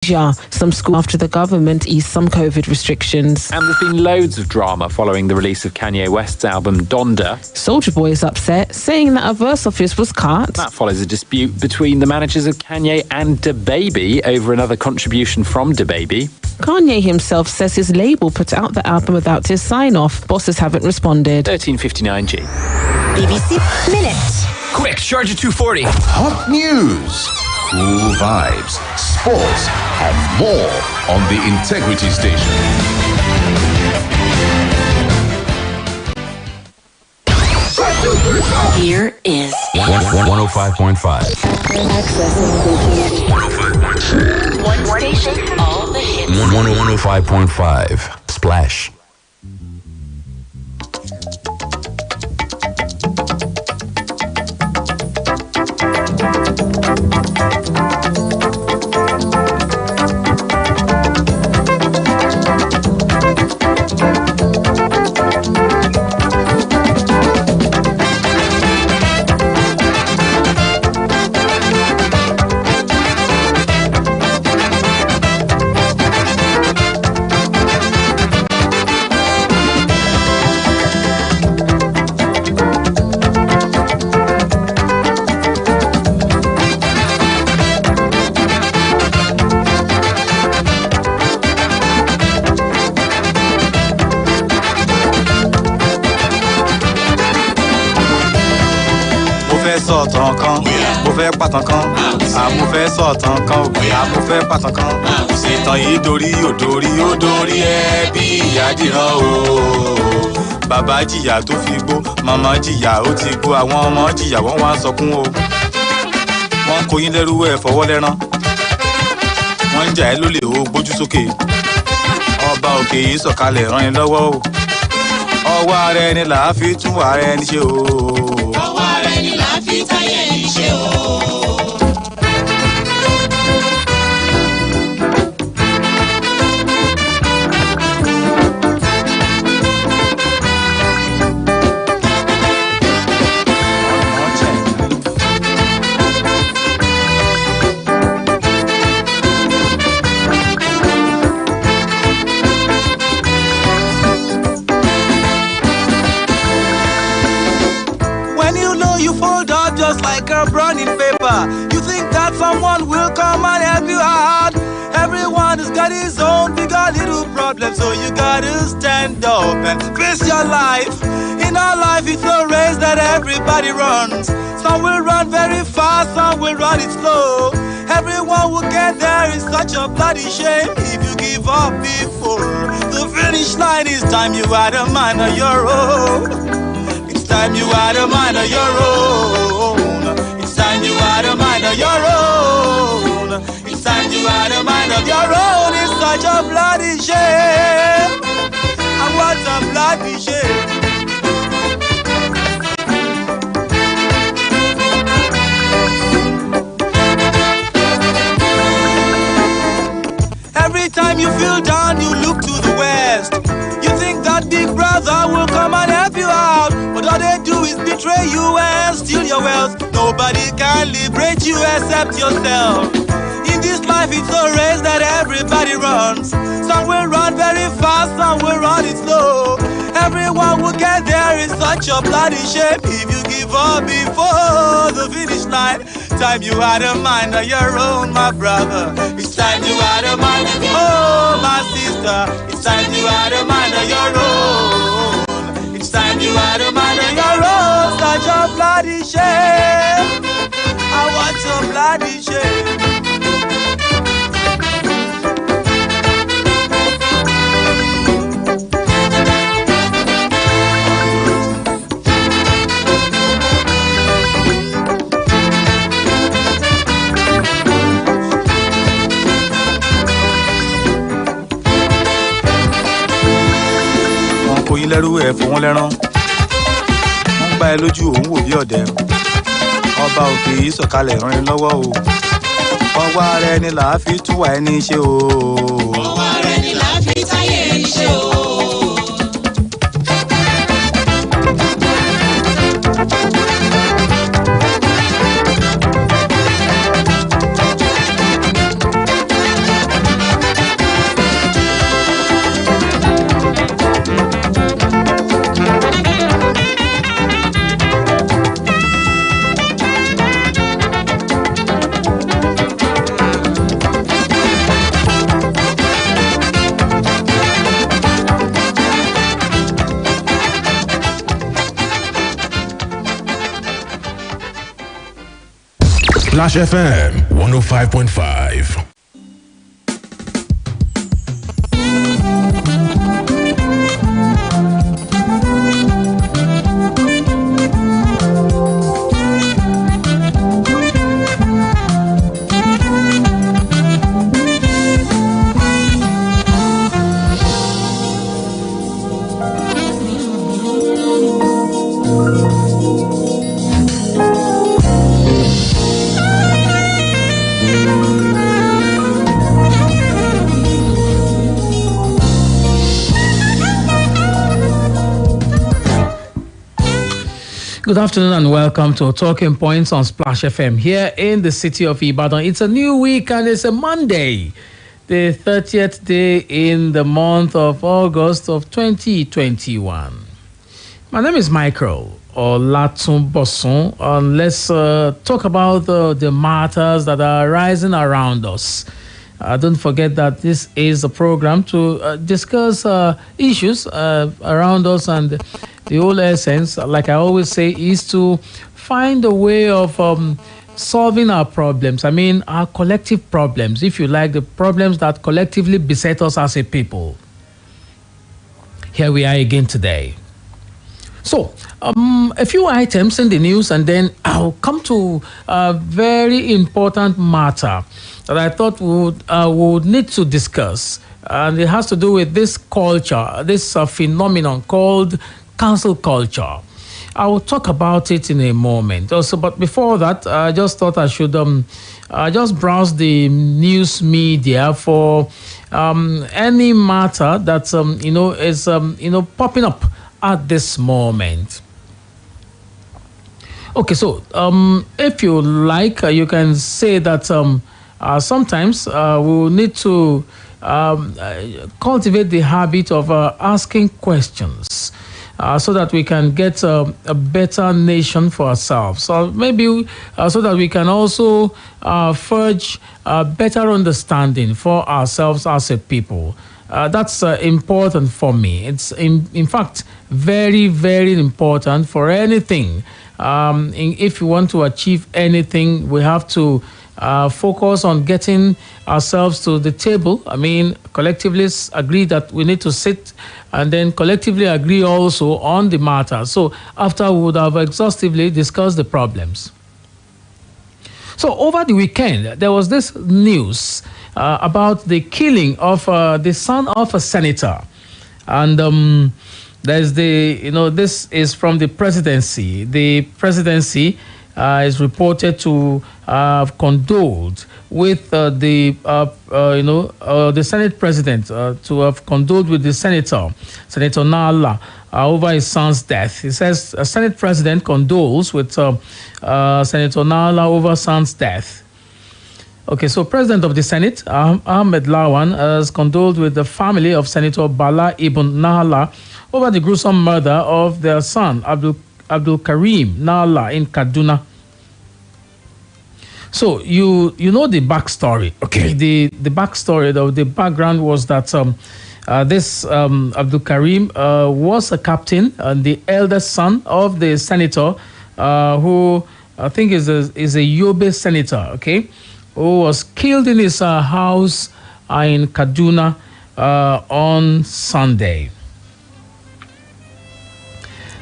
Some schools after the government eased some COVID restrictions. And there's been loads of drama following the release of Kanye West's album Donda. Soulja Boy is upset, saying that a verse of his was cut. That follows a dispute between the managers of Kanye and DaBaby over another contribution from DaBaby. Kanye himself says his label put out the album without his sign-off. Bosses haven't responded. 1359G. BBC Minute. Quick, charge at 240. Hot news, cool vibes, sports, and more on the Integrity Station. Here is 105.5. Accessing 105.5. One station, all the hits. 105.5. Splash. sọ̀tàn kan mo fẹ́ pàtàn kan mo fẹ́ sọ̀tàn kan mo fẹ́ pàtàn kan ìtàn yìí dorí ó dorí ẹ bí ìyá dìran o bàbá jìyà tó fi gbó màmá jìyà ó ti gbó àwọn ọmọ jìyà wọ́n wá sọkún o wọ́n kó yín lẹ́rú ẹ̀ fọwọ́ lẹ́rán wọ́n ń jà ẹ́ lólè o gbójú sókè ọba òkè yìí sọ̀kalẹ̀ ràn yín lọ́wọ́ o ọwọ́ ara ẹni là á fi tún ara ẹni ṣe o. ọwọ́ ara ẹni là á fi táyé ẹni ṣe o. Just like a burning paper, you think that someone will come and help you out. Everyone has got his own big or little problem, so you gotta stand up and face your life. In our life, it's a race that everybody runs. Some will run very fast, some will run it slow. Everyone will get there, it's such a bloody shame if you give up before the finish line. It's time you had a mind of your own. Time you had a mind of your own. It's time you had a mind of your own. It's time you had a mind of your own. It's such a bloody shame. And what a bloody shame. Every time you feel down, you look to the west. You think that big brother will come and help you out, but all they do is betray you and steal your wealth. Nobody can liberate you except yourself. In this life, it's a race that everybody runs. Some will run very fast, some will run it slow. Everyone will get there, it's such a bloody shame if you give up before the finish line. Time you had a mind of your own, my brother. It's time you had a mind of your own, my sister. It's time you had a mind of your own. It's time you had a mind of your own. Such a bloody shame. I want a bloody shame. Oyin lẹ́rú ẹ̀ fún wọn lẹ́rán wọ́n gbá ẹ lójú òun wò bí ọ̀dẹ̀ ọba òkè yìí sọ̀kalẹ̀ ràn ẹ́ lọ́wọ́ o ọwọ́ ara ẹni là á fi túwà ẹni ṣe o. ọwọ́ ara ẹni là á fi táyé ẹni ṣe o. Splash FM 105.5. Good afternoon and welcome to Talking Points on Splash FM here in the city of Ibadan. It's a new week and it's a Monday, the 30th day in the month of August of 2021. My name is Michael Olatunbosun, and let's talk about the matters that are rising around us. Don't forget that this is a program to discuss issues around us, and the whole essence, like I always say, is to find a way of solving our problems. I mean, our collective problems, if you like, the problems that collectively beset us as a people. Here we are again today. So, a few items in the news, and then I'll come to a very important matter that I thought we would need to discuss. And it has to do with this culture, this phenomenon called cancel culture. I will talk about it in a moment. Also, but before that, I just thought I should just browse the news media for any matter that is popping up at this moment. Okay, so if you like, you can say that sometimes we will need to cultivate the habit of asking questions. So that we can get a better nation for ourselves. So maybe so that we can also forge a better understanding for ourselves as a people. That's important for me. It's in fact very, very important for anything. If you want to achieve anything, we have to focus on getting ourselves to the table. I mean, collectively agree that we need to sit and then collectively agree also on the matter. So after we would have exhaustively discussed the problems. So over the weekend, there was this news about the killing of the son of a senator. And there's this is from the presidency. The presidency is reported to have condoled with the Senate president, to have condoled with the Senator Nala, over his son's death. He says a Senate president condoles with Senator Nala over son's death. Okay, so President of the Senate, Ahmed Lawan, has condoled with the family of Senator Bala Ibn Nala over the gruesome murder of their son, Abdul Karim Nala, in Kaduna. So you know the backstory. Okay, the backstory, the background was that this Abdul Karim was a captain and the eldest son of the senator, who I think is a Yobe senator. Okay, who was killed in his house in Kaduna on Sunday.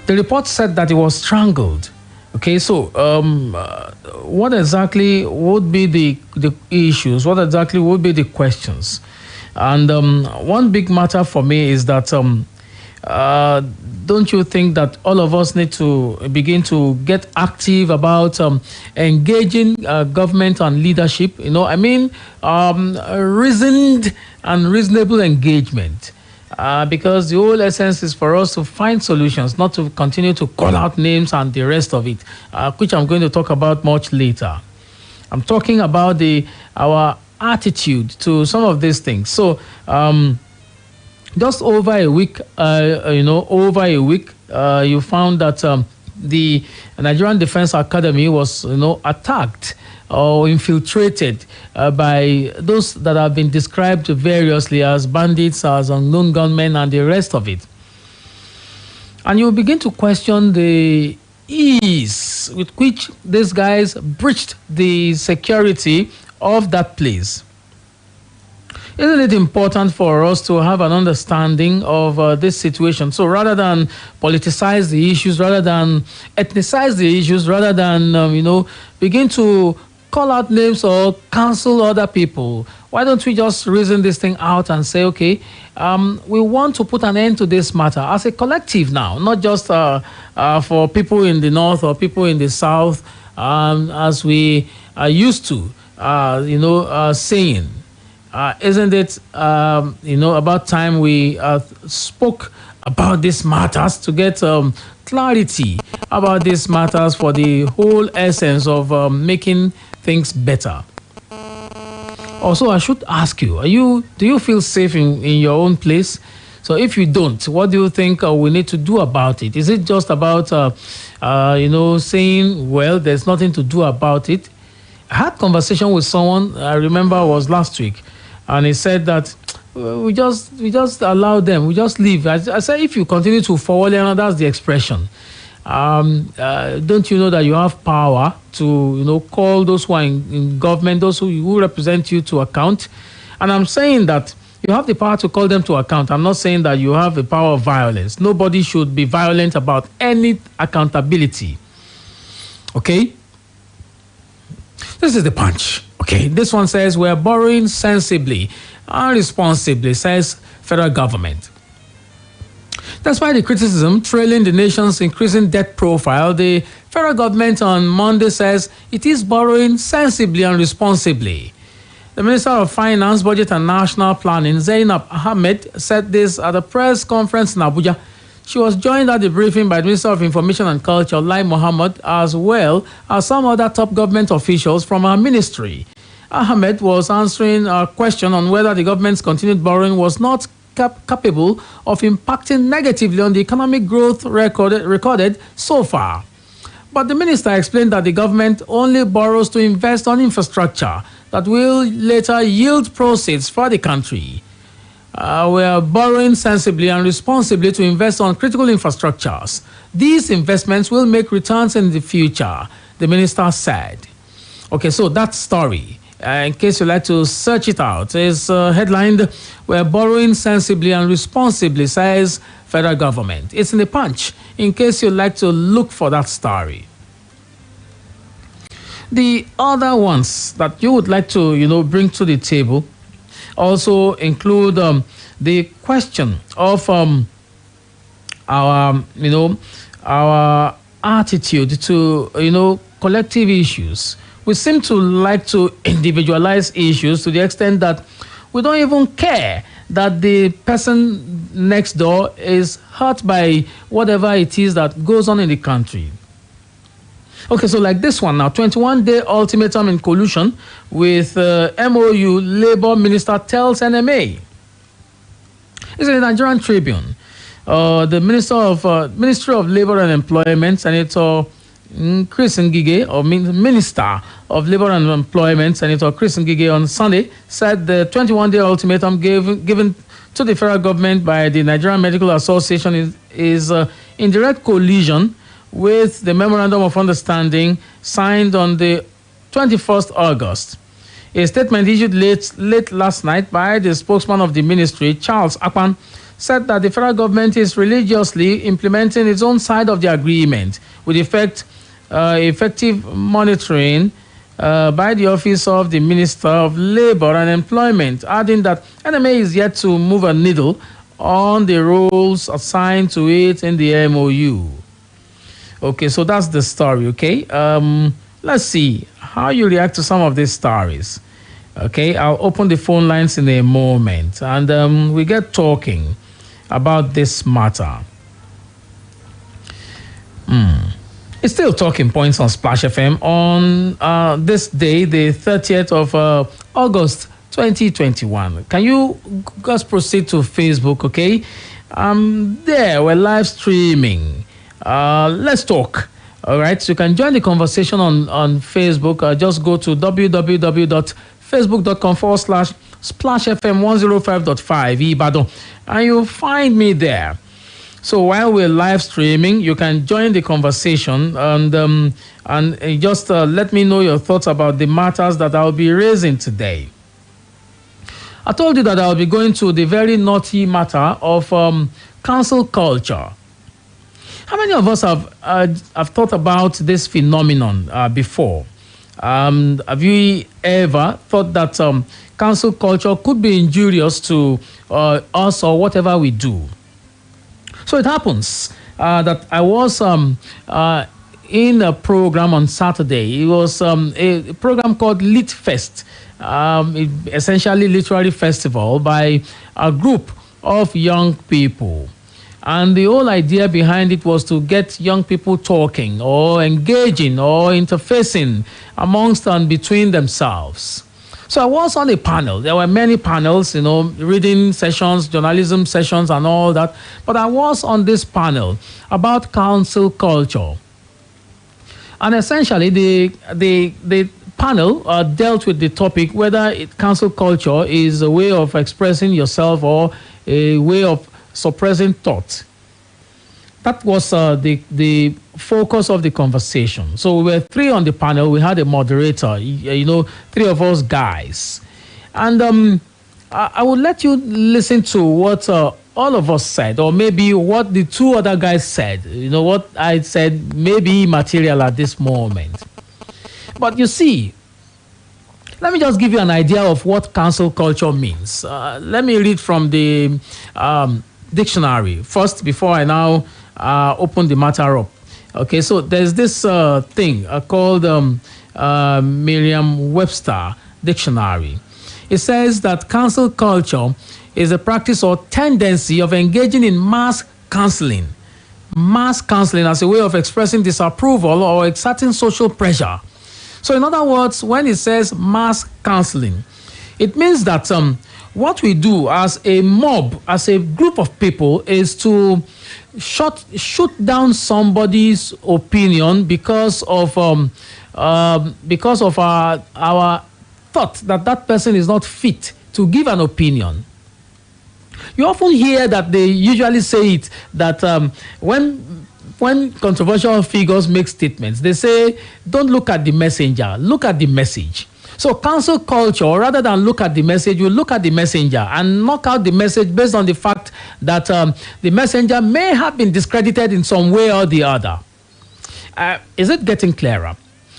The report said that he was strangled. Okay, so what exactly would be the issues? What exactly would be the questions? And one big matter for me is that don't you think that all of us need to begin to get active about engaging government and leadership? Reasoned and reasonable engagement. Because the whole essence is for us to find solutions, not to continue to call out names and the rest of it, which I'm going to talk about much later. I'm talking about our attitude to some of these things. So, just over a week, you found that the Nigerian Defense Academy was, attacked or infiltrated by those that have been described variously as bandits, as unknown gunmen, and the rest of it. And you begin to question the ease with which these guys breached the security of that place. Isn't it important for us to have an understanding of this situation? So rather than politicize the issues, rather than ethnicize the issues, rather than, begin to call out names or cancel other people, why don't we just reason this thing out and say, okay, we want to put an end to this matter as a collective now, not just for people in the north or people in the south, as we are used to, saying. Isn't it, about time we spoke about these matters to get clarity about these matters for the whole essence of making things better? Also, I should ask you, do you feel safe in your own place? So if you don't, what do you think we need to do about it? Is it just about, saying, well, there's nothing to do about it? I had conversation with someone, I remember was last week, and he said that we just allow them, we just leave. I said, if you continue to forward, and that's the expression. Don't you know that you have power to, call those who are in government, those who represent you to account? And I'm saying that you have the power to call them to account. I'm not saying that you have the power of violence. Nobody should be violent about any accountability. Okay? This is the punch. Okay, this one says we're borrowing sensibly and responsibly, says federal government. Despite the criticism trailing the nation's increasing debt profile, the federal government on Monday says it is borrowing sensibly and responsibly. The Minister of Finance, Budget and National Planning, Zainab Ahmed, said this at a press conference in Abuja. She was joined at the briefing by the Minister of Information and Culture, Lai Mohammed, as well as some other top government officials from her ministry. Ahmed was answering a question on whether the government's continued borrowing was not capable of impacting negatively on the economic growth recorded so far. But the minister explained that the government only borrows to invest on infrastructure that will later yield proceeds for the country. We are borrowing sensibly and responsibly to invest on critical infrastructures. These investments will make returns in the future, the minister said. Okay, so that story, in case you'd like to search it out, is headlined, "We're borrowing sensibly and responsibly," says federal government. It's in the Punch, in case you'd like to look for that story. The other ones that you would like to, bring to the table also include the question of our attitude to, collective issues. We seem to like to individualize issues to the extent that we don't even care that the person next door is hurt by whatever it is that goes on in the country. Okay, so like this one now, 21-day ultimatum in collusion with MOU, Labour Minister tells NMA. It's in the Nigerian Tribune. The Ministry of Labour and Employment, Senator Chris Ngige, or Minister of Labour and Employment, Senator Chris Ngige, on Sunday said the 21-day ultimatum given to the federal government by the Nigerian Medical Association is in direct collision with the Memorandum of Understanding signed on the 21st August. A statement issued late last night by the spokesman of the ministry, Charles Akpan, said that the federal government is religiously implementing its own side of the agreement with effective monitoring by the Office of the Minister of Labour and Employment, adding that NMA is yet to move a needle on the roles assigned to it in the MOU. Okay, so that's the story, okay? Let's see how you react to some of these stories. Okay, I'll open the phone lines in a moment, and we get talking about this matter. It's still talking points on Splash FM on this day, the 30th of August 2021. Can you guys proceed to Facebook, okay? There, we're live streaming. Let's talk. All right, so you can join the conversation on Facebook. Just go to www.facebook.com/Splash FM 105.5 Ibadan, and you'll find me there. So while we're live streaming, you can join the conversation and just let me know your thoughts about the matters that I'll be raising today. I told you that I'll be going to the very naughty matter of cancel culture. How many of us have thought about this phenomenon before? Have you ever thought that cancel culture could be injurious to us or whatever we do? So it happens that I was in a program on Saturday. It was a program called Lit Fest, essentially literary festival by a group of young people. And the whole idea behind it was to get young people talking or engaging or interfacing amongst and between themselves. So I was on a panel. There were many panels, reading sessions, journalism sessions and all that. But I was on this panel about cancel culture. And essentially the panel dealt with the topic whether cancel culture is a way of expressing yourself or a way of suppressing thought. That was the focus of the conversation. So we were three on the panel. We had a moderator, three of us guys. And I will let you listen to what all of us said, or maybe what the two other guys said. What I said may be immaterial at this moment. But you see, let me just give you an idea of what cancel culture means. Let me read from the dictionary first before I now open the matter up. Okay, so there's this thing called Merriam-Webster dictionary. It says that cancel culture is a practice or tendency of engaging in mass canceling. Mass canceling as a way of expressing disapproval or exerting social pressure. So in other words, when it says mass canceling, it means that what we do as a mob, as a group of people, is to shoot down somebody's opinion because of our thought that person is not fit to give an opinion. You often hear that they usually say it that when controversial figures make statements, they say, don't look at the messenger, look at the message. So cancel culture, rather than look at the message, you look at the messenger and knock out the message based on the fact that the messenger may have been discredited in some way or the other. Is it getting clearer?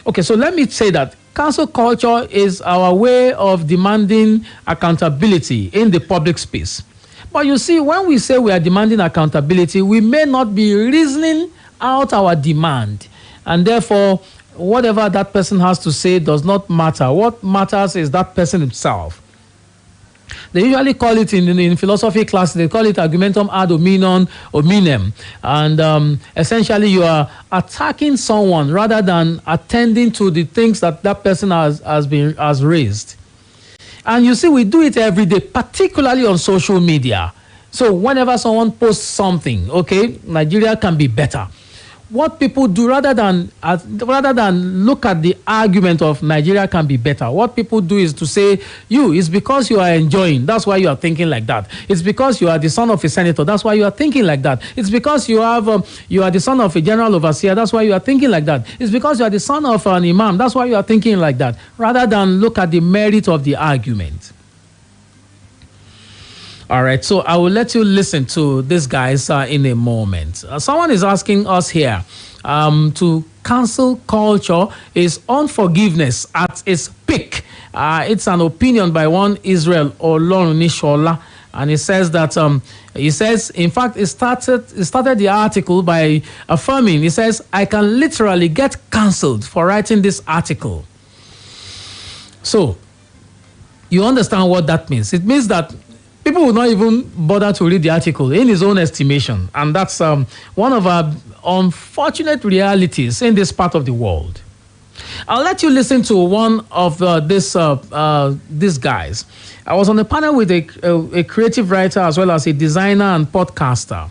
Okay, so let me say that cancel culture is our way of demanding accountability in the public space. But you see, when we say we are demanding accountability, we may not be reasoning out our demand. And therefore, whatever that person has to say does not matter. What matters is that person himself. They usually call it in philosophy class, they call it argumentum ad hominem. And essentially you are attacking someone rather than attending to the things that person has raised. And you see, we do it every day, particularly on social media. So whenever someone posts something, okay, Nigeria can be better. What people do, rather than look at the argument of Nigeria can be better, what people do is to say, it's because you are enjoying, that's why you are thinking like that. It's because you are the son of a senator, that's why you are thinking like that. It's because you are the son of a general overseer, that's why you are thinking like that. It's because you are the son of an imam, that's why you are thinking like that, rather than look at the merit of the argument. All right, so I will let you listen to these guys in a moment. Someone is asking us here to cancel culture is unforgiveness at its peak. It's an opinion by one Israel Olorunishola, and he says that in fact, it started the article by affirming. He says, I can literally get cancelled for writing this article. So you understand what that means? It means that people will not even bother to read the article in his own estimation. And that's one of our unfortunate realities in this part of the world. I'll let you listen to one of these guys. I was on a panel with a creative writer as well as a designer and podcaster.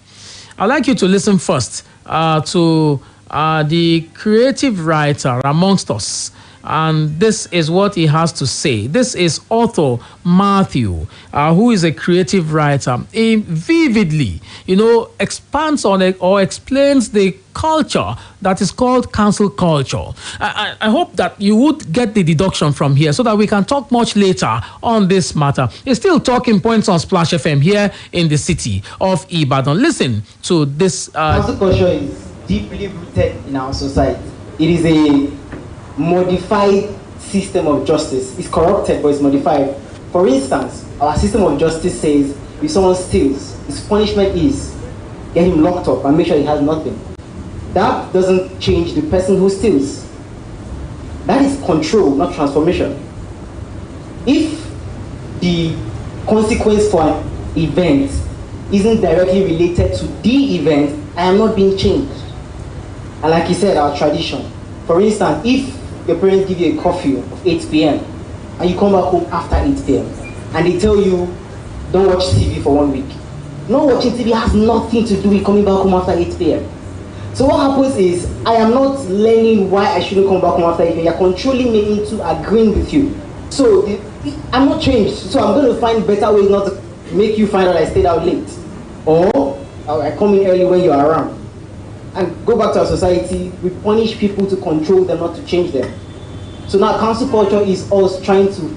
I'd like you to listen first to the creative writer amongst us. and this is what he has to say. This is author Matthew, who is a creative writer. He vividly, expands on it or explains the culture that is called cancel culture. I hope that you would get the deduction from here so that we can talk much later on this matter. It's still talking points on Splash FM here in the city of Ibadan. Listen to this. Cancel culture is deeply rooted in our society. It is a modified system of justice. It's corrupted, but it's modified. For instance, our system of justice says if someone steals, his punishment is get him locked up and make sure he has nothing. That doesn't change the person who steals. That is control, not transformation. If the consequence for an event isn't directly related to the event, I am not being changed. And like you said, our tradition. For instance, if your parents give you a curfew of 8 p.m. and you come back home after 8 p.m. and they tell you, don't watch TV for 1 week. Not watching TV has nothing to do with coming back home after 8 p.m. So what happens is, I am not learning why I shouldn't come back home after 8 p.m. You're controlling me into agreeing with you. So I'm not changed. So I'm going to find better ways not to make you find out I stayed out late. Or I come in early when you're around. And go back to our society, we punish people to control them, not to change them. So now cancel culture is us trying to,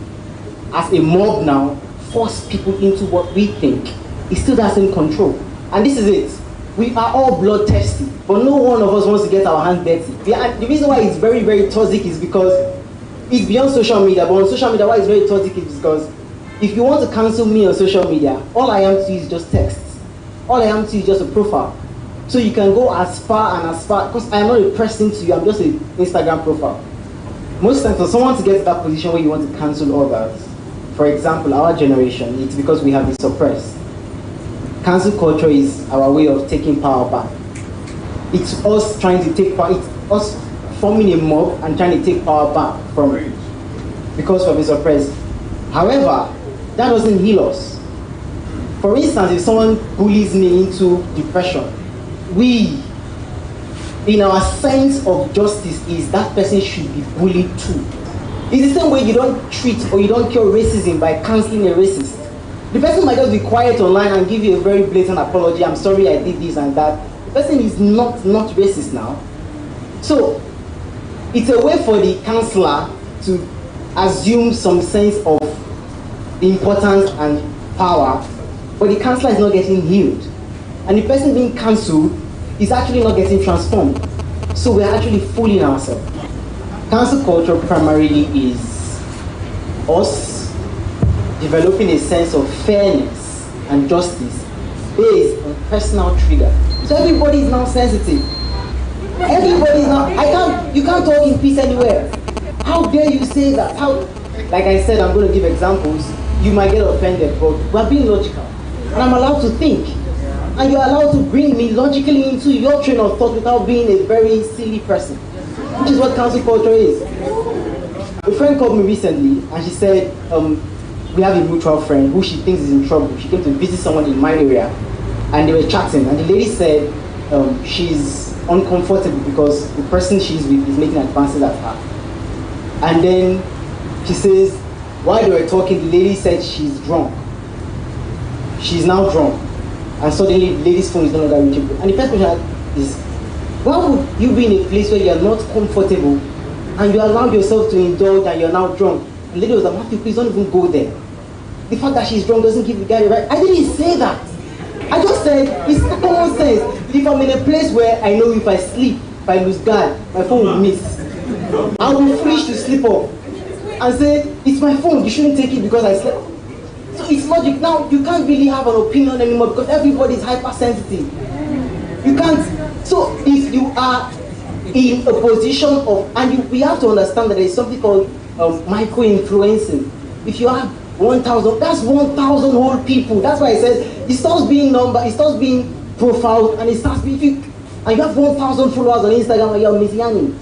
as a mob now, force people into what we think is still that same control. And this is it. We are all bloodthirsty, but no one of us wants to get our hands dirty. The reason why it's very, very toxic is because it's beyond social media, but on social media why it's very toxic is because if you want to cancel me on social media, all I am to is just text. All I am to is just a profile. So you can go as far and as far, because I am not a person to you, I'm just an Instagram profile. Most times for someone to get to that position where you want to cancel others, for example, our generation, it's because we have been suppressed. Cancel culture is our way of taking power back. It's us trying to take power, it's us forming a mob and trying to take power back from it because we have been suppressed. However, that doesn't heal us. For instance, if someone bullies me into depression, we, in our sense of justice, is that person should be bullied too. It's the same way you don't treat or you don't cure racism by cancelling a racist. The person might just be quiet online and give you a very blatant apology. I'm sorry I did this and that. The person is not racist now. So it's a way for the counselor to assume some sense of importance and power, but the counselor is not getting healed. And the person being cancelled is actually not getting transformed. So we're actually fooling ourselves. Cancel culture primarily is us developing a sense of fairness and justice based on personal trigger. So everybody is now sensitive. Everybody is now, you can't talk in peace anywhere. How dare you say that? Like I said, I'm going to give examples. You might get offended, but we're being logical. And I'm allowed to think. And you're allowed to bring me logically into your train of thought without being a very silly person. Which is what cancel culture is. A friend called me recently and she said, we have a mutual friend who she thinks is in trouble. She came to visit someone in my area and they were chatting. And the lady said she's uncomfortable because the person she's with is making advances at her. And then she says, while they were talking, the lady said she's drunk. She's now drunk. And suddenly the lady's phone is no longer reachable. And the first question is, why would you be in a place where you're not comfortable and you allow yourself to indulge and you're now drunk? The lady was like, Matthew, please don't even go there. The fact that she's drunk doesn't give the guy the right. I didn't say that. I just said, it's common sense. If I'm in a place where I know if I sleep, if I lose guard, my phone will miss. I'll be foolish to sleep off and say, it's my phone, you shouldn't take it because I slept. So it's logic. Now, you can't really have an opinion anymore because everybody is hypersensitive. You can't. So if you are in a position of, and we have to understand that there is something called micro-influencing. If you have 1,000, that's 1,000 whole people. That's why I said it starts being number, it starts being profiled, and it starts being, and you have 1,000 followers on Instagram and you're messianic.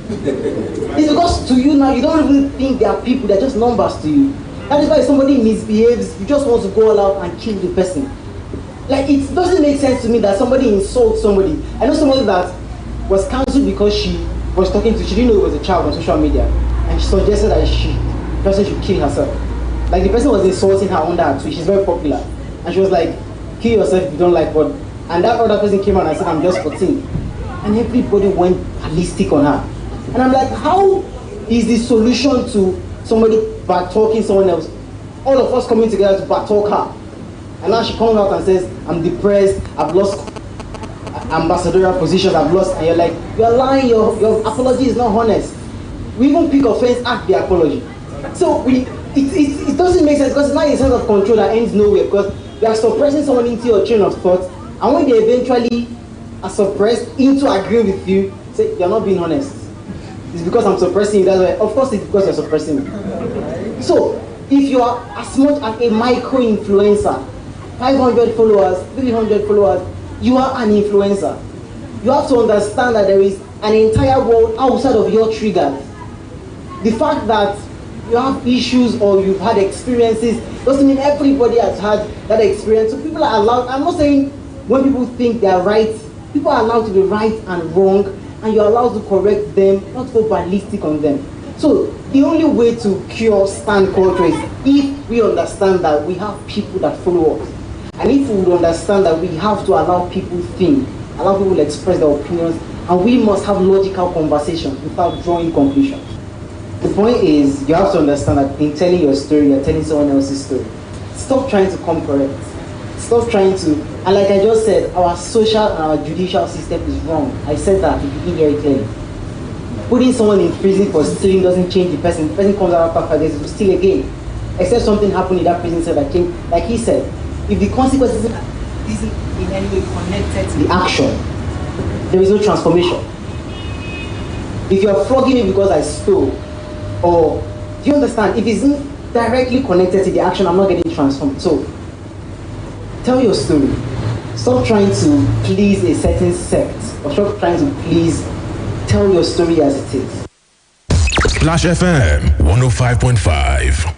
It's because to you now, you don't even think they are people, they're just numbers to you. That is why if somebody misbehaves, you just want to go all out and kill the person. Like, it doesn't make sense to me that somebody insults somebody. I know somebody that was cancelled because she was talking to, she didn't know it was a child on social media. and she suggested that the person should kill herself. Like the person was insulting her under her tweet. She's very popular, and she was like, "Kill yourself if you don't like what." And that other person came out and said, "I'm just 14," and everybody went ballistic on her. And I'm like, how is the solution to somebody back talking someone else? All of us coming together to back talk her, and now she comes out and says, "I'm depressed. I've lost ambassadorial positions. I've lost," and you're like, "You're lying. Your apology is not honest." We even pick offense at the apology. So it doesn't make sense, because it's not a sense of control that ends nowhere, because you are suppressing someone into your train of thought, and when they eventually are suppressed into agreeing with you, say, "You're not being honest. It's because I'm suppressing you." That's why. Of course it's because you're suppressing me. So if you are as much as a micro influencer, 500 followers, 300 followers, you are an influencer. You have to understand that there is an entire world outside of your triggers. The fact that you have issues or you've had experiences doesn't mean everybody has had that experience. So people are allowed, I'm not saying when people think they are right, people are allowed to be right and wrong, and you're allowed to correct them, not go ballistic on them. So the only way to cure stan culture is if we understand that we have people that follow us. And if we would understand that we have to allow people think, allow people to express their opinions, and we must have logical conversations without drawing conclusions. The point is, you have to understand that in telling your story, you're telling someone else's story. Stop trying to come correct. Stop trying to, and like I just said, our social and our judicial system is wrong. I said that, if you didn't hear it clearly. Putting someone in prison for stealing doesn't change the person. The person comes out after 5 days to steal again. Except something happened in that prison cell that changed. Like he said, if the consequences isn't in any way connected to the action, there is no transformation. If you are flogging me because I stole, or do you understand? If it's not directly connected to the action, I'm not getting transformed. So tell your story. Stop trying to please a certain sect, or stop trying to please. Tell your story as it is. Splash FM 105.5.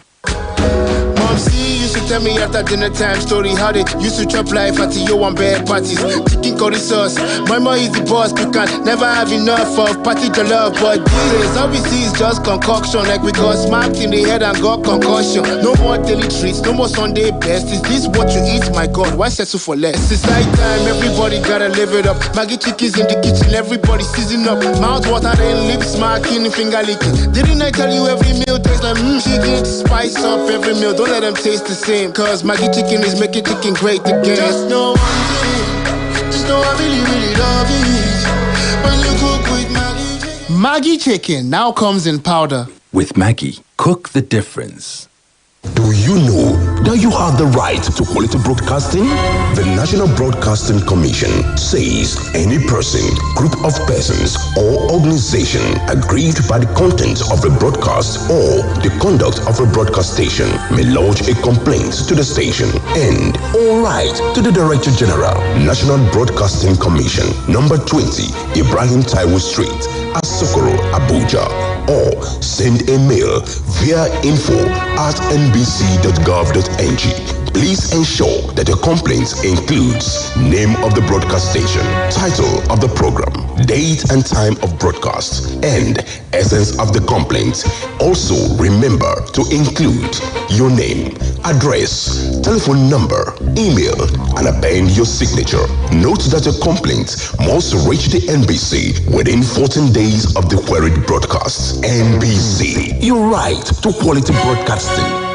Used to tell me after dinner time story how they used to chop life at your one bed parties. Chicken curry sauce, my mom is the boss. You can never have enough of party to love. But these days, all we see is just concoction. Like we got smacked in the head and got concussion. No more daily treats, no more Sunday best. Is this what you eat? My God, why settle for less? It's night time, everybody gotta live it up. Maggie chickens in the kitchen, everybody season up. Mouth water and lips smacking, finger licking. Didn't I tell you every meal tastes like chicken? Spice up every meal, don't let them taste the same, cause Maggie chicken is making chicken great again. Just know one thing, just know I really, really love it when you cook with Maggie chicken. Maggie chicken now comes in powder. With Maggie, cook the difference. Do you know that you have the right to quality broadcasting? The National Broadcasting Commission says any person, group of persons, or organization aggrieved by the content of a broadcast or the conduct of a broadcast station may lodge a complaint to the station and all right to the Director General, National Broadcasting Commission, number 20, Ibrahim Taiwo Street, Asokoro, Abuja, or send a mail via info@nbc.gov.ng. Please ensure that your complaint includes name of the broadcast station, title of the program, date and time of broadcast, and essence of the complaint. Also, remember to include your name, address, telephone number, email, and append your signature. Note that your complaint must reach the NBC within 14 days of the queried broadcast. NBC, your right to quality broadcasting.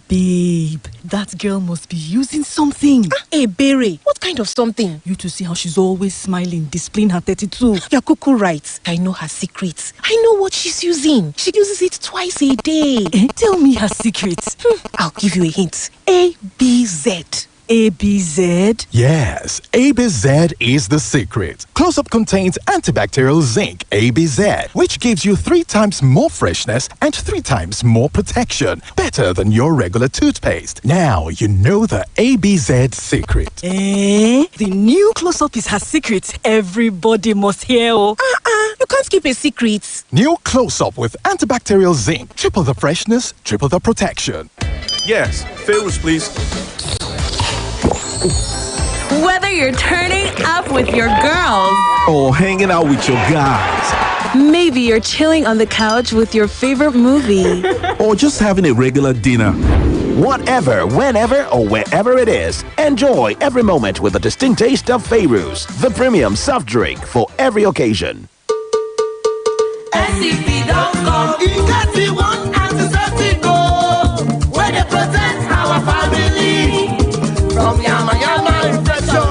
Babe, that girl must be using something. Hey, Berry, what kind of something? You to see how she's always smiling, displaying her 32. You're cuckoo right. I know her secrets. I know what she's using. She uses it twice a day. Tell me her secrets. I'll give you a hint. ABZ. ABZ? Yes, ABZ is the secret. Close-Up contains antibacterial zinc, ABZ, which gives you 3 times more freshness and 3 times more protection. Better than your regular toothpaste. Now you know the ABZ secret. The new Close-Up is her secret. Everybody must hear. You can't keep a secret. New Close-Up with antibacterial zinc. Triple the freshness, triple the protection. Yes, favors please. Whether you're turning up with your girls or hanging out with your guys, Maybe you're chilling on the couch with your favorite movie. Or just having a regular dinner. Whatever, whenever, or wherever it is, enjoy every moment with the distinct taste of Feiruz, the premium soft drink for every occasion. SCP don't come. You got the one antiseptic go. Where they protect our family from yama infection.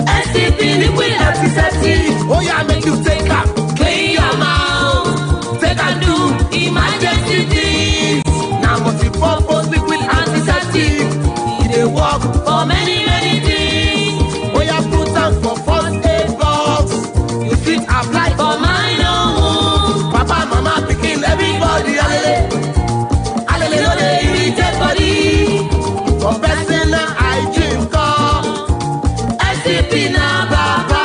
SCP liquid antiseptic. Oh yeah, make you take up. Clean your mouth. Take and do emergency things. Now multi-purpose liquid antiseptic. They work for many things. Oh yeah, put them for first aid box. You fit apply for minor wounds. Papa, mama, picking everybody. Alele, no they irritate body. For personal hygiene call. SCP na baba.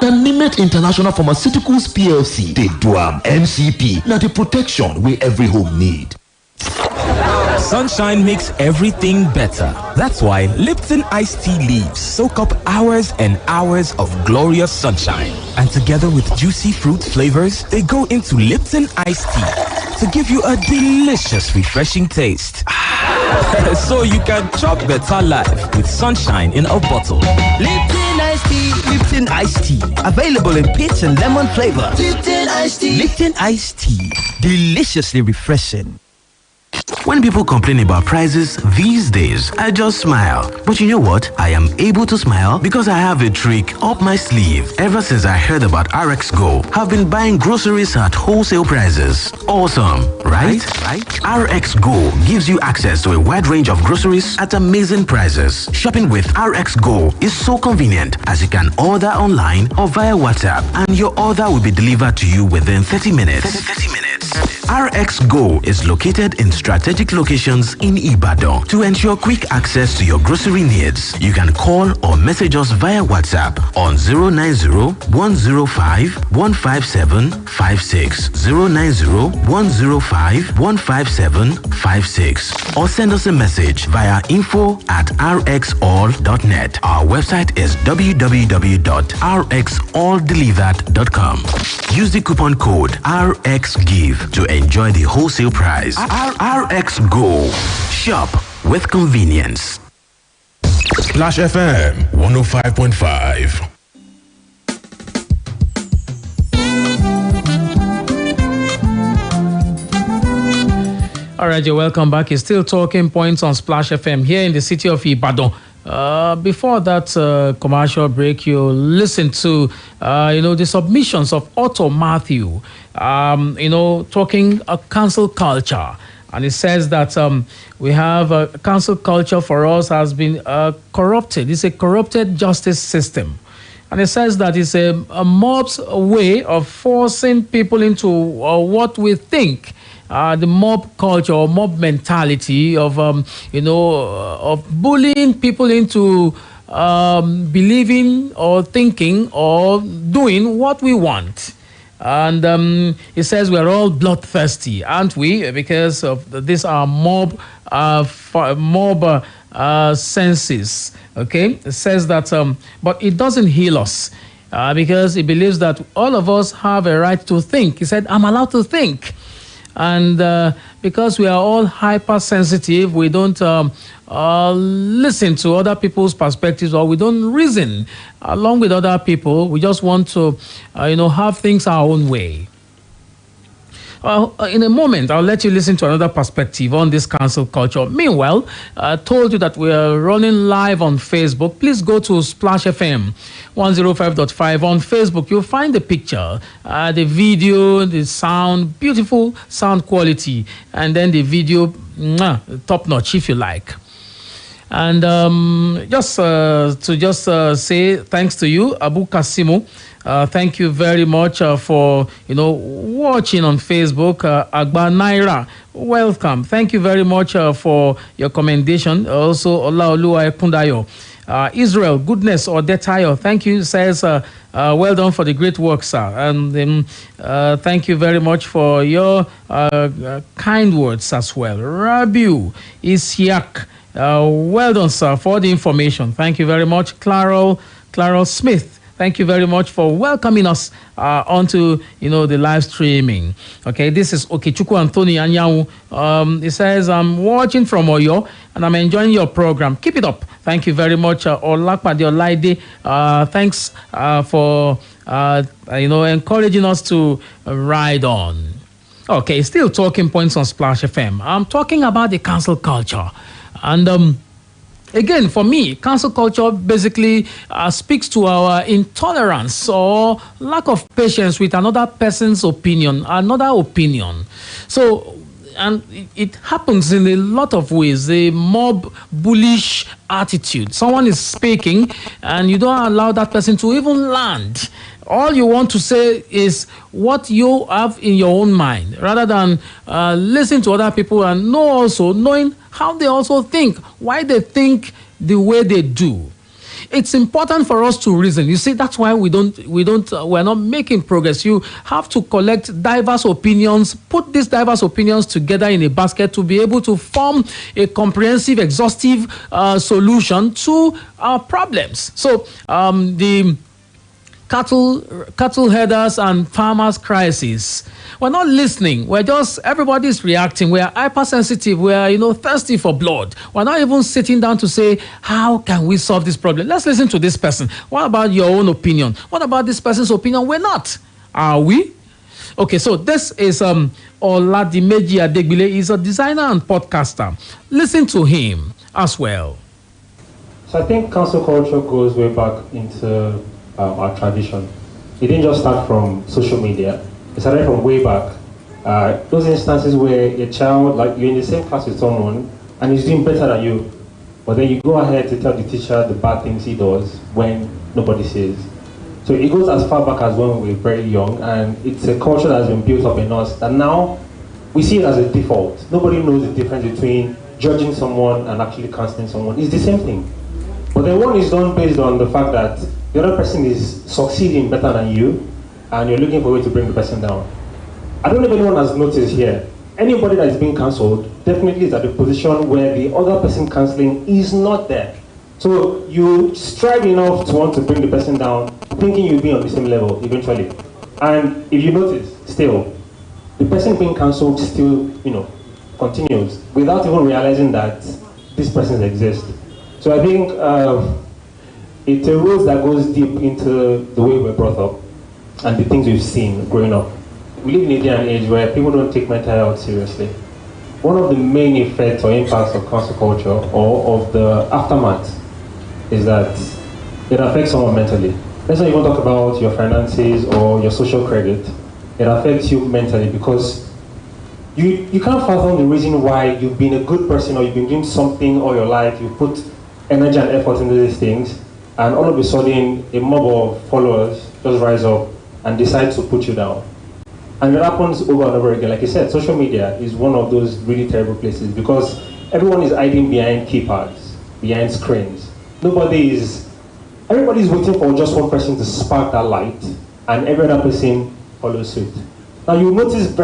The Nimet International Pharmaceuticals PLC, they do MCP, now the protection we every home need. Sunshine makes everything better. That's why Lipton iced tea leaves soak up hours and hours of glorious sunshine. And together with juicy fruit flavors, they go into Lipton iced tea to give you a delicious, refreshing taste. So you can chop better life with sunshine in a bottle. Lipton iced tea, Lipton iced tea. Available in peach and lemon flavor. Lipton iced tea. Lipton iced tea. Deliciously refreshing. When people complain about prices these days, I just smile. But you know what? I am able to smile because I have a trick up my sleeve. Ever since I heard about RX Go, I've been buying groceries at wholesale prices. Awesome, right? RX Go gives you access to a wide range of groceries at amazing prices. Shopping with RX Go is so convenient as you can order online or via WhatsApp, and your order will be delivered to you within 30 minutes. RX Go is located in strategic locations in Ibadan. To ensure quick access to your grocery needs, you can call or message us via WhatsApp on 090-105-15756, 090-105-15756, or send us a message via info@rxall.net. Our website is www.rxalldelivered.com. Use the coupon code RXGIVE to enjoy the wholesale price. RX Go. Shop with convenience. Splash FM 105.5. All right, you're welcome back. It's still talking points on Splash FM here in the city of Ibadan. Before that commercial break, you listen to, the submissions of Otto Matthew, talking cancel culture. And it says that we have cancel culture for us has been corrupted. It's a corrupted justice system. And it says that it's a mob's way of forcing people into what we think. The mob culture or mob mentality of, of bullying people into believing or thinking or doing what we want. And it says we're all bloodthirsty, aren't we? Because of this our mob senses. Okay, it says that, but it doesn't heal us because it believes that all of us have a right to think. He said, "I'm allowed to think." And because we are all hypersensitive, we don't listen to other people's perspectives, or we don't reason along with other people. We just want to, have things our own way. In a moment, I'll let you listen to another perspective on this cancel culture. Meanwhile, I told you that we are running live on Facebook. Please go to Splash FM 105.5 on Facebook. You'll find the picture, the video, the sound, beautiful sound quality, and then the video, top notch if you like. And just say thanks to you, Abu Kasimu. Thank you very much for watching on Facebook. Agba Naira, welcome. Thank you very much for your commendation. Also, Olaoluwa Ekundayo. Israel, goodness or Detayo, thank you, says, well done for the great work, sir. And thank you very much for your kind words as well. Rabiu Isyak, well done, sir, for the information. Thank you very much. Clarol Smith, Thank you very much for welcoming us onto the live streaming. Okay, this is Okechukwu Anthony Anyanwu. He says, I'm watching from Oyo and I'm enjoying your program. Keep it up. Thank you very much, Olakpade Olaide. Thanks for encouraging us to ride on. Okay, still talking points on Splash FM. I'm talking about the cancel culture. And again, for me, cancel culture basically speaks to our intolerance or lack of patience with another person's opinion, another opinion. So, and it happens in a lot of ways. A mob bullish attitude. Someone is speaking and you don't allow that person to even land. All you want to say is what you have in your own mind, rather than listen to other people and knowing how they also think, why they think the way they do. It's important for us to reason. You see, that's why we're not making progress. You have to collect diverse opinions, put these diverse opinions together in a basket to be able to form a comprehensive, exhaustive solution to our problems. So the cattle herders and farmers crisis. We're not listening. Everybody's reacting. We're hypersensitive. We're, thirsty for blood. We're not even sitting down to say, how can we solve this problem? Let's listen to this person. What about your own opinion? What about this person's opinion? We're not. Are we? Okay, so this is Oladimeji Adegbile. He's a designer and podcaster. Listen to him as well. So I think cancel culture goes way back into our tradition. It didn't just start from social media. It started from way back. Those instances where a child, like you're in the same class with someone and he's doing better than you, but then you go ahead to tell the teacher the bad things he does when nobody says. So it goes as far back as when we were very young, and it's a culture that has been built up in us, and now we see it as a default. Nobody knows the difference between judging someone and actually canceling someone. It's the same thing. But then one is done based on the fact that the other person is succeeding better than you, and you're looking for a way to bring the person down. I don't know if anyone has noticed here, anybody that is being cancelled definitely is at a position where the other person cancelling is not there. So you strive enough to want to bring the person down, thinking you'll be on the same level eventually. And if you notice, still, the person being cancelled still, continues without even realizing that these persons exist. So I think it's a role that goes deep into the way we're brought up and the things we've seen growing up. We live in a day and age where people don't take mental health seriously. One of the main effects or impacts of cancel culture or of the aftermath is that it affects someone mentally. Let's not even talk about your finances or your social credit. It affects you mentally because you can't fathom the reason why you've been a good person or you've been doing something all your life, you put energy and effort into these things, and all of a sudden a mob of followers just rise up and decide to put you down. And it happens over and over again. Like I said, social media is one of those really terrible places because everyone is hiding behind keypads, behind screens. Everybody's waiting for just one person to spark that light, and every other person follows suit. Now you notice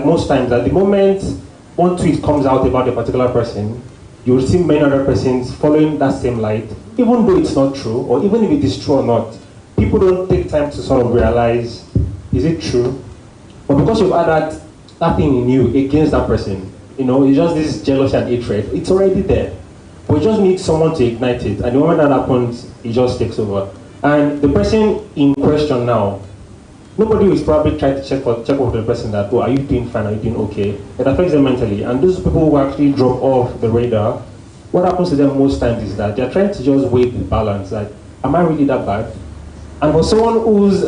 most times that the moment one tweet comes out about a particular person, you will see many other persons following that same light, even though it's not true, or even if it is true or not. People don't take time to sort of realize, is it true? But because you've had that thing in you against that person, it's just this jealousy and hatred. It's already there. But you just need someone to ignite it. And the moment that happens, it just takes over. And the person in question now, nobody is probably trying to check with the person that, are you doing fine? Are you doing okay? It affects them mentally. And those people who actually drop off the radar, what happens to them most times is that they're trying to just weigh the balance. Like, am I really that bad? And for someone whose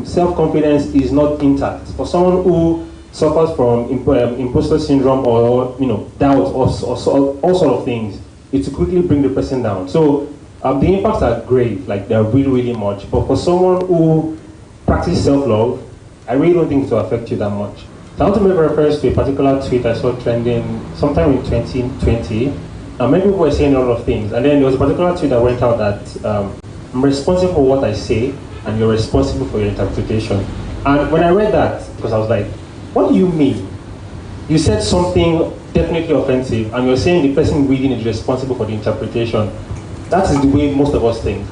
self-confidence is not intact, for someone who suffers from imposter syndrome or doubt or all sort of things, it will quickly bring the person down. So the impacts are grave, like they're really, really much. But for someone who practices self-love, I really don't think it will affect you that much. So I want to make reference to a particular tweet I saw trending sometime in 2020. Many people were saying a lot of things, and then there was a particular tweet that went out that I'm responsible for what I say, and you're responsible for your interpretation. And when I read that, because I was like, what do you mean? You said something definitely offensive, and you're saying the person reading is responsible for the interpretation. That is the way most of us think.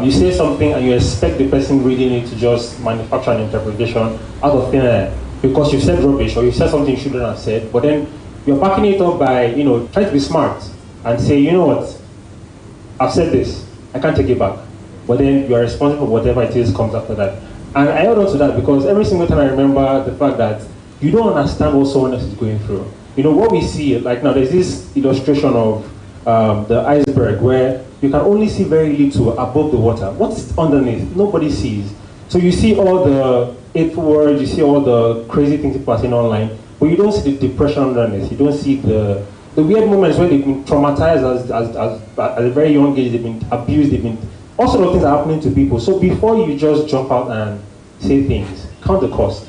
You say something and you expect the person reading it to just manufacture an interpretation out of thin air because you said rubbish or you said something you shouldn't have said, but then you're backing it up by, trying to be smart and say, you know what, I've said this, I can't take it back. But then you're responsible for whatever it is comes after that. And I held on to that because every single time I remember the fact that you don't understand what someone else is going through. What we see, like now there's this illustration of the iceberg where you can only see very little above the water. What's underneath? Nobody sees. So you see all the hateful words, you see all the crazy things people are saying online, but you don't see the depression underneath. You don't see the weird moments where they've been traumatized at a very young age, they've been abused, all sorts of things are happening to people. So before you just jump out and say things, count the cost,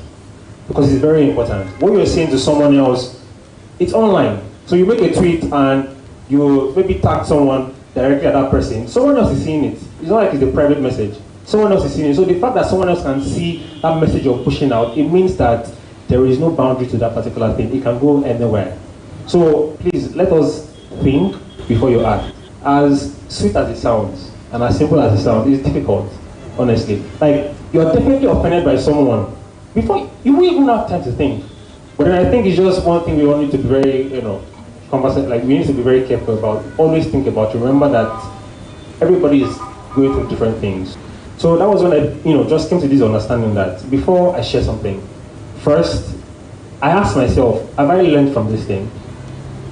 because it's very important. What you're saying to someone else, it's online. So you make a tweet and you maybe tag someone directly at that person. Someone else is seeing it. It's not like it's a private message. Someone else is seeing it. So the fact that someone else can see that message you're pushing out, it means that there is no boundary to that particular thing. It can go anywhere. So please, let us think before you act. As sweet as it sounds, and as simple as it sounds, it's difficult, honestly. Like, you're definitely offended by someone before you won't even have time to think. But then I think it's just one thing we all need to be very, conversant. Like, we need to be very careful about. Always think about. Remember that everybody is going through different things. So that was when I, just came to this understanding that before I share something, first I asked myself, have I learned from this thing?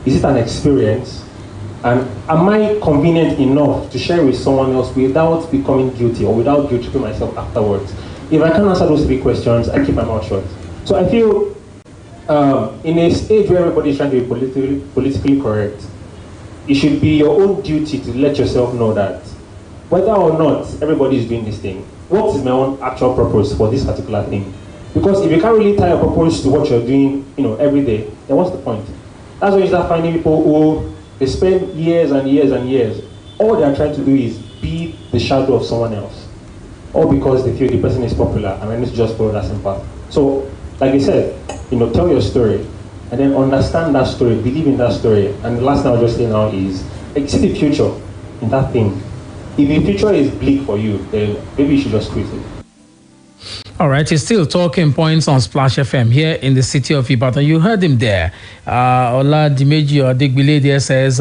Is it an experience? And am I convenient enough to share with someone else without becoming guilty or without guilt-tripping myself afterwards? If I can't answer those three questions, I keep my mouth shut. So I feel in a stage where everybody is trying to be politically correct, it should be your own duty to let yourself know that whether or not everybody is doing this thing, what is my own actual purpose for this particular thing? Because if you can't really tie a purpose to what you're doing, every day, then what's the point? That's why you start finding people who they spend years and years and years. All they are trying to do is be the shadow of someone else. All because they feel the person is popular and I need to just follow that same path. So, like I said, tell your story and then understand that story, believe in that story. And the last thing I'll just say now is, see the future in that thing. If the future is bleak for you, then maybe you should just quit it. All right, he's still talking points on Splash FM here in the city of Ibadan. You heard him there. Ola Dimeji or Digbile there says,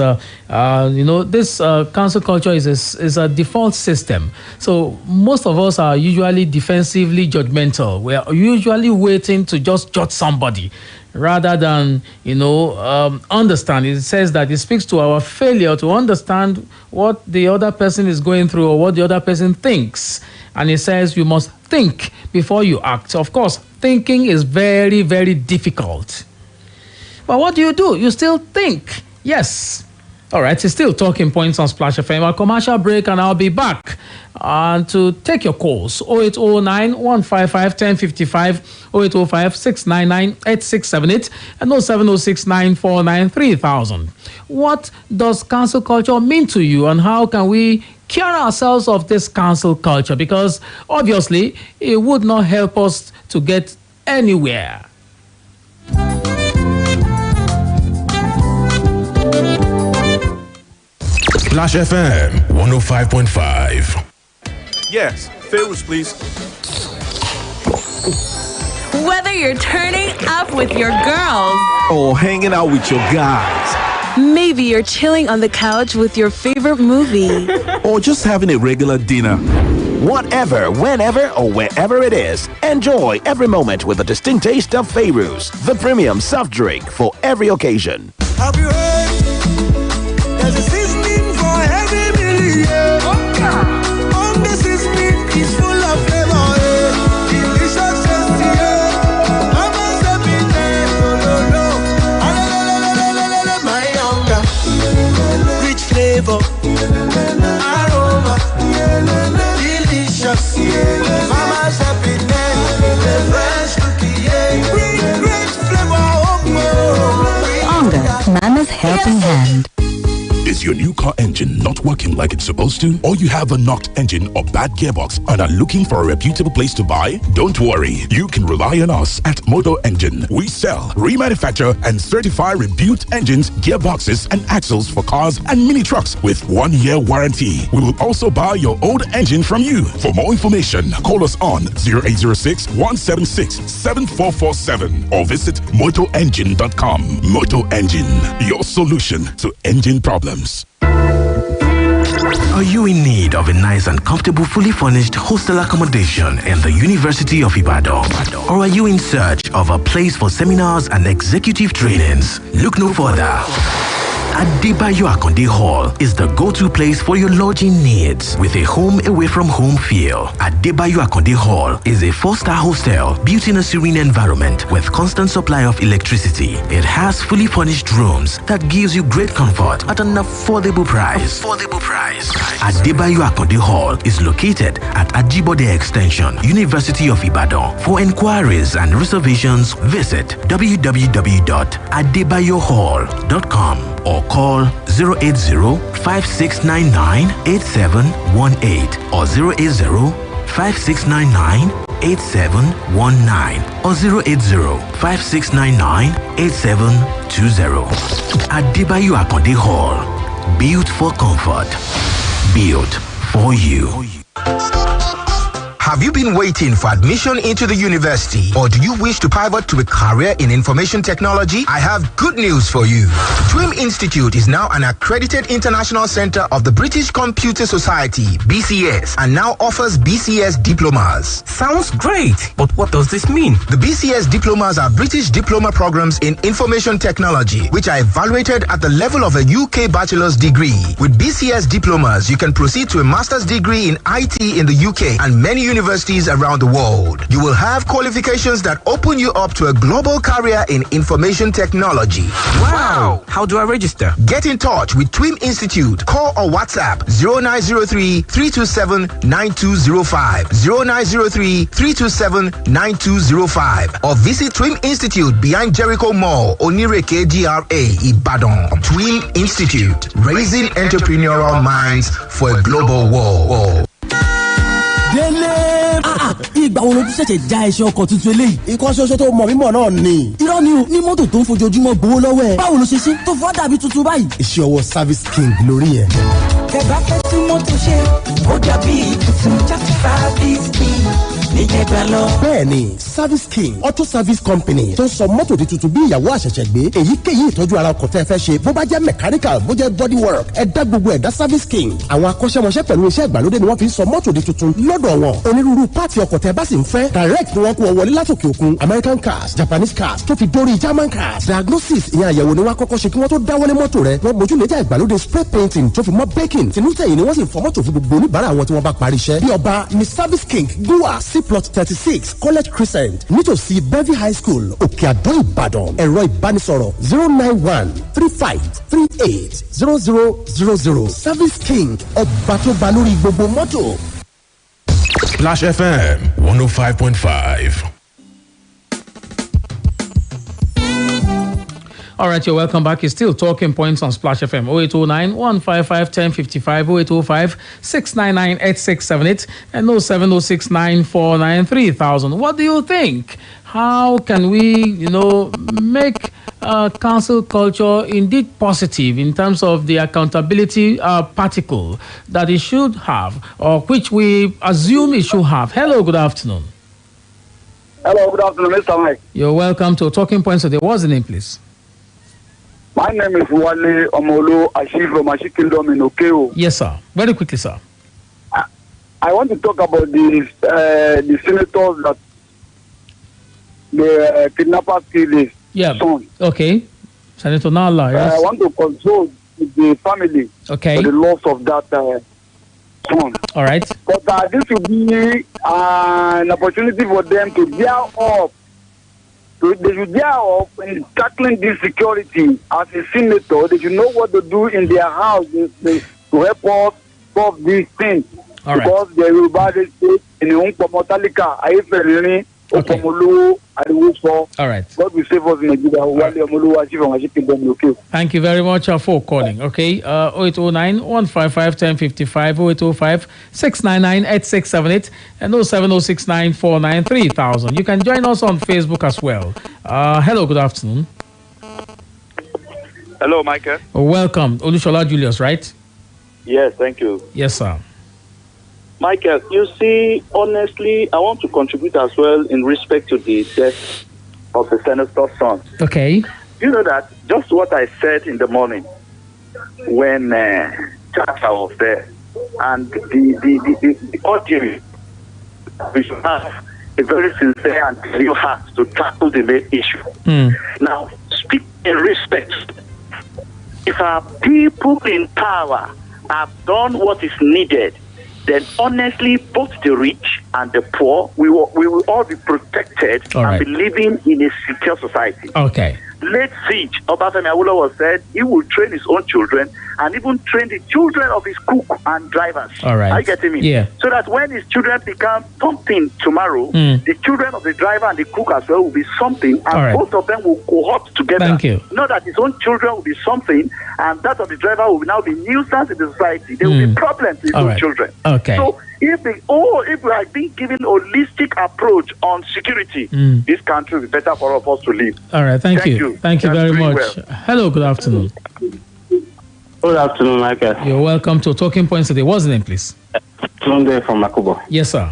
this cancel culture is a default system. So most of us are usually defensively judgmental. We are usually waiting to just judge somebody rather than, understand. It says that it speaks to our failure to understand what the other person is going through or what the other person thinks. And it says you must think before you act. Of course, thinking is very, very difficult. But what do? You still think. Yes. All right, it's still talking points on Splash FM. A commercial break and I'll be back. And to take your calls, 0809 155 1055, 0805 699 8678, and 0706 949 3000. What does cancel culture mean to you, and how can we cure ourselves of this cancel culture? Because obviously, it would not help us to get anywhere. Splash FM 105.5. Yes, favors, please. Whether you're turning up with your girls or hanging out with your guys, maybe you're chilling on the couch with your favorite movie, or just having a regular dinner. Whatever, whenever, or wherever it is, enjoy every moment with the distinct taste of Fayrouz, the premium soft drink for every occasion. Have you heard? There's a seasoning for every meal. On the seasoning is full of flavor. Delicious, tasty. Mama's happiness. My hunger. Rich flavor. Aroma. Delicious. Mama's happiness. Fresh cookie. Great flavor. Hunger, Mama's helping hand. Is your new car engine not working like it's supposed to? Or you have a knocked engine or bad gearbox and are looking for a reputable place to buy? Don't worry. You can rely on us at Moto Engine. We sell, remanufacture, and certify rebuilt engines, gearboxes, and axles for cars and mini trucks with 1-year warranty. We will also buy your old engine from you. For more information, call us on 0806 176 7447 or visit motoengine.com. Moto Engine, your solution to engine problems. Are you in need of a nice and comfortable, fully furnished hostel accommodation in the University of Ibadan? Or are you in search of a place for seminars and executive trainings? Look no further. Adebayo Akonde Hall is the go-to place for your lodging needs with a home away from home feel. Adebayo Akonde Hall is a 4-star hostel built in a serene environment with constant supply of electricity. It has fully furnished rooms that gives you great comfort at an affordable price. Adebayo Akonde Hall is located at Ajibode Extension, University of Ibadan. For inquiries and reservations, visit www.adebayohall.com or call 080-5699-8718 or 080-5699-8719 or 080-5699-8720. Adebayo Akonde Hall. Built for comfort. Built for you. Have you been waiting for admission into the university, or do you wish to pivot to a career in information technology? I have good news for you. TWIM Institute is now an accredited international center of the British Computer Society, BCS, and now offers BCS diplomas. Sounds great, but what does this mean? The BCS diplomas are British diploma programs in information technology, which are evaluated at the level of a UK bachelor's degree. With BCS diplomas, you can proceed to a master's degree in IT in the UK and many universities around the world. You will have qualifications that open you up to a global career in information technology. Wow! How do I register? Get in touch with TWIM Institute. Call or WhatsApp 0903-327-9205, 0903-327-9205, or visit TWIM Institute behind Jericho Mall, Onireke GRA, Ibadan. TWIM Institute, raising entrepreneurial minds for a global world. Délé ìgbà wo ló ti ṣẹ̀ṣẹ̀ já ẹṣin ọkọ̀ tuntun eléyìí. ikọ́ ṣoṣo tó mọ̀ mímọ̀ náà ni. irọ́ ni o ní mọ́tò tó ń fojoojúmọ́ gbowó lọ́wọ́ ẹ̀. báwo ló ṣe ṣe tó fọ́ dàbí tuntun báyìí. iṣẹ́ ọwọ́ service king lórí yẹn. tẹ̀bá fẹ́ tí mọ́tò ṣe ó dàbí tuntun just service king. bẹ́ẹ̀ni service king auto service company tó ń sọ mọ́tò di tuntun bí ìyàwó àṣẹ̀ṣẹ̀ gbé èyíkéyìí ìtọ́jú ara ọkọ̀ tẹ́ fẹ́ ṣe bó bá jẹ́ mechanical bó jẹ́ body work ẹ dá gbogbo ẹ̀dá service king. àwọn akọ́ṣẹ́mọṣẹ́ pẹ̀lú iṣẹ́ ìgbàlódé ni wọ́n fi ń sọ mọ́tò di tuntun lọ́dọ̀ wọn. onírúurú pààtì ọkọ̀ tẹ́ bá sì ń fẹ́ direct ni wọ́n kó wọlé látòkè òkun American cars Japanese cars tó fi dórí German cars. diagnosis ìyẹn àyẹ̀wò ni wọ́n kọ́kọ́ ṣe kí wọ́n tó dáwọ́lé mọ́tò rẹ̀. wọ́n mójúlẹ́jà ìgbàlódé spray painting tó fi mọ́ baking tinútẹ̀yìn ni wọ́n sì fọ mọ́tò fún gbogbo oníbàárà wọn tí wọ́n bá parí iṣẹ́. bí ọba ni service king gua c plot 36 college crescent nítòsí Bevy high school òkè àdó Ìbàdàn. ẹ̀rọ ìbánisọ̀rọ̀ 09135380000. service king ọba tó ba lórí gbogbo mọ́tò. Splash FM 105.5. All right, you're welcome back. It's still Talking Points on Splash FM. 0809-155-1055, 0805-699-8678, and 07069493000. What do you think? How can we, make council culture indeed positive in terms of the accountability particle that it should have, or which we assume it should have? Hello, good afternoon. Hello, good afternoon, Mr. Mike. You're welcome to Talking Points today. What's the name, please? My name is Wale Omolo Ashi from Ashi Kingdom in Okeo. Yes, sir. Very quickly, sir. I want to talk about the senators that the kidnappers killed his son. Okay. Senator Nala, yes. I want to console the family for the loss of that son. All right. But this would be an opportunity for them to gear up. So they should gear up in tackling this security as a senator. They should know what to do in their house to help us solve these things. All right. Because they will buy the state in the Unkomotalika, Aiferini, Okay. All right. God will save us in Nigeria. Thank you very much for calling. Okay. 0809 155 1055, 0805 699 8678, and 07069 493 3000. You can join us on Facebook as well. Hello, good afternoon. Hello, Michael. Welcome. Olushola Julius, right? Yes, thank you. Yes, sir. Michael, you see, honestly, I want to contribute as well in respect to the death of the senator's son. Okay. You know that just what I said in the morning when Chacha was there, and the audience, we should have a very sincere and clear heart to tackle the main issue. Now, speak in respect. If our people in power have done what is needed, then honestly, both the rich and the poor, we will all be protected and be living in a secure society. Okay. Late siege, Obafemi Awolowo said he will train his own children and even train the children of his cook and drivers. All right. Are you getting me? Yeah. So that when his children become something tomorrow, the children of the driver and the cook as well will be something, and both of them will cohort together. Thank you. Not that his own children will be something, and that of the driver will now be nuisance in the society. There will be problems with his own children. Okay. So if we are being given holistic approach on security, this country will be better for all of us to live. All right. Thank you. Thank you very much. Well. Hello, good afternoon. Good afternoon, Michael. You're welcome to Talking Points today. What's the name, please? Tunde from Makubo. Yes, sir.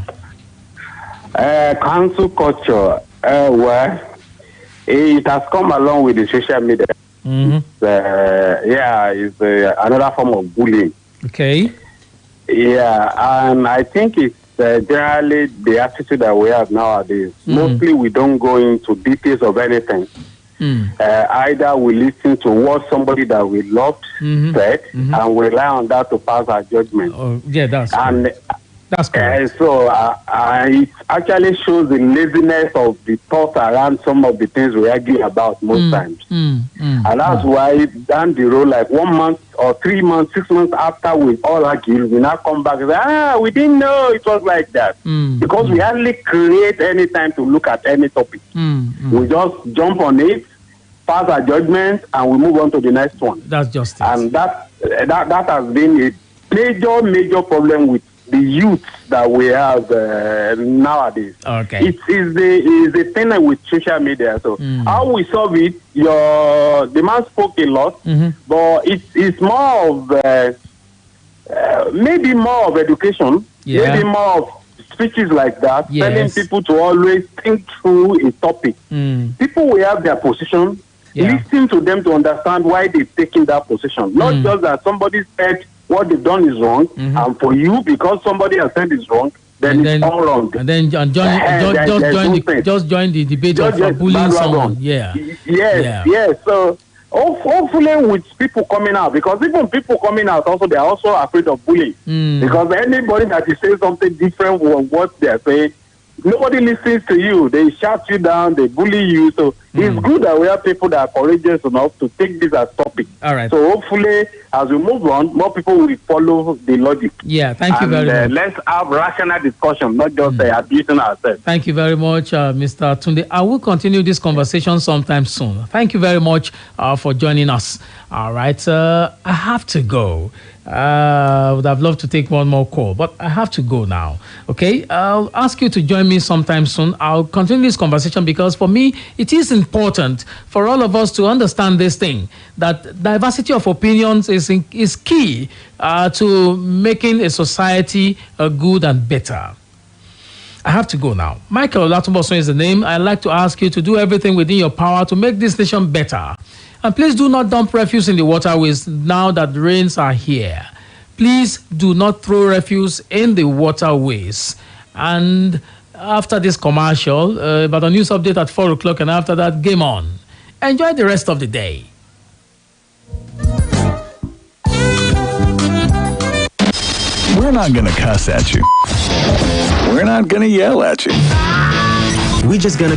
Council culture, well, it has come along with the social media. It's another form of bullying. Okay. Yeah, and I think it's generally the attitude that we have nowadays. Mostly we don't go into details of anything. Either we listen to what somebody that we loved said and we rely on that to pass our judgment. Oh, yeah, that's correct. So it actually shows the laziness of the thought around some of the things we argue about most times. And that's why down the road, like 1 month or 3 months, 6 months after we all argue, we now come back and say, we didn't know it was like that. Because we hardly create any time to look at any topic. We just jump on it, pass our judgment, and we move on to the next one. That's just it. And that has been a major problem with the youth that we have nowadays. Okay. It is the thing with social media. So how we solve it, the man spoke a lot, but it's more of maybe more of education, maybe more of speeches like that, telling people to always think through a topic. People will have their position. Listen to them to understand why they've taken that position. Not just that somebody said what they've done is wrong, and for you, because somebody has said it's wrong, then it's all wrong. And then just join the debate of bullying someone. Yes. So hopefully with people coming out, because even people coming out also, they are also afraid of bullying. Because anybody that is saying something different from what they are saying, nobody listens to you. They shut you down. They bully you. So it's good that we have people that are courageous enough to take this as topic. All right. So hopefully, as we move on, more people will follow the logic. Yeah, thank you very much. Let's have rational discussion, not just abusing ourselves. Thank you very much, Mr. Tunde. I will continue this conversation sometime soon. Thank you very much for joining us. All right. I have to go. Would have loved to take one more call, but I have to go now. Okay, I'll ask you to join me sometime soon. I'll continue this conversation because for me, it is important for all of us to understand this thing, that diversity of opinions is key to making a society good and better. I have to go now. Michael Olatunbosun is the name. I'd like to ask you to do everything within your power to make this nation better. And please do not dump refuse in the waterways now that the rains are here. Please do not throw refuse in the waterways. And after this commercial, about a news update at 4 o'clock, and after that, game on. Enjoy the rest of the day. We're not going to cuss at you. We're not going to yell at you. We're just going to